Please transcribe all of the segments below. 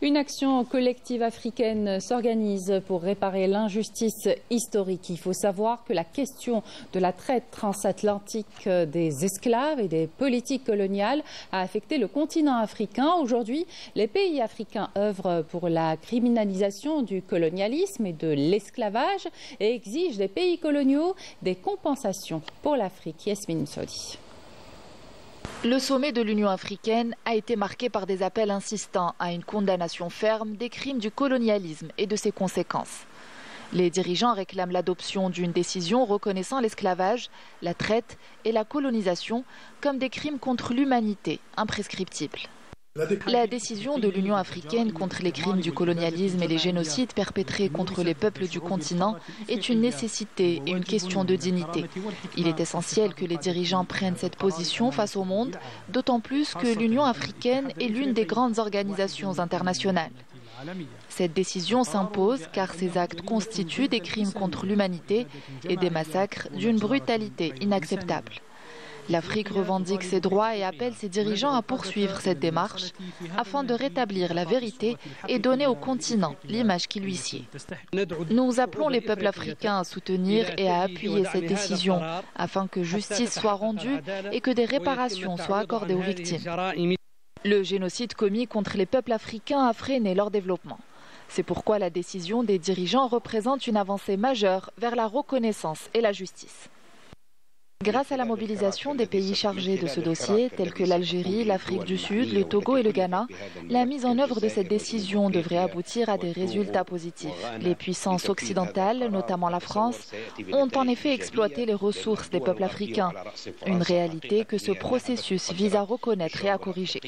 Une action collective africaine s'organise pour réparer l'injustice historique. Il faut savoir que la question de la traite transatlantique des esclaves et des politiques coloniales a affecté le continent africain. Aujourd'hui, les pays africains œuvrent pour la criminalisation du colonialisme et de l'esclavage et exigent des pays coloniaux des compensations pour l'Afrique. Yasmine Sodi. Le sommet de l'Union africaine a été marqué par des appels insistants à une condamnation ferme des crimes du colonialisme et de ses conséquences. Les dirigeants réclament l'adoption d'une décision reconnaissant l'esclavage, la traite et la colonisation comme des crimes contre l'humanité imprescriptibles. La décision de l'Union africaine contre les crimes du colonialisme et les génocides perpétrés contre les peuples du continent est une nécessité et une question de dignité. Il est essentiel que les dirigeants prennent cette position face au monde, d'autant plus que l'Union africaine est l'une des grandes organisations internationales. Cette décision s'impose car ces actes constituent des crimes contre l'humanité et des massacres d'une brutalité inacceptable. L'Afrique revendique ses droits et appelle ses dirigeants à poursuivre cette démarche afin de rétablir la vérité et donner au continent l'image qui lui sied. Nous appelons les peuples africains à soutenir et à appuyer cette décision afin que justice soit rendue et que des réparations soient accordées aux victimes. Le génocide commis contre les peuples africains a freiné leur développement. C'est pourquoi la décision des dirigeants représente une avancée majeure vers la reconnaissance et la justice. Grâce à la mobilisation des pays chargés de ce dossier, tels que l'Algérie, l'Afrique du Sud, le Togo et le Ghana, la mise en œuvre de cette décision devrait aboutir à des résultats positifs. Les puissances occidentales, notamment la France, ont en effet exploité les ressources des peuples africains, une réalité que ce processus vise à reconnaître et à corriger.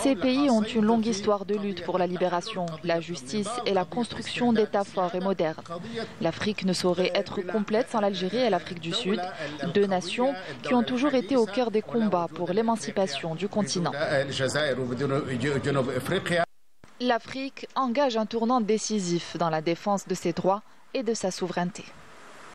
Ces pays ont une longue histoire de lutte pour la libération, la justice et la construction d'États forts et modernes. L'Afrique ne saurait être complète sans l'Algérie et l'Afrique du Sud, deux nations qui ont toujours été au cœur des combats pour l'émancipation du continent. L'Afrique engage un tournant décisif dans la défense de ses droits et de sa souveraineté.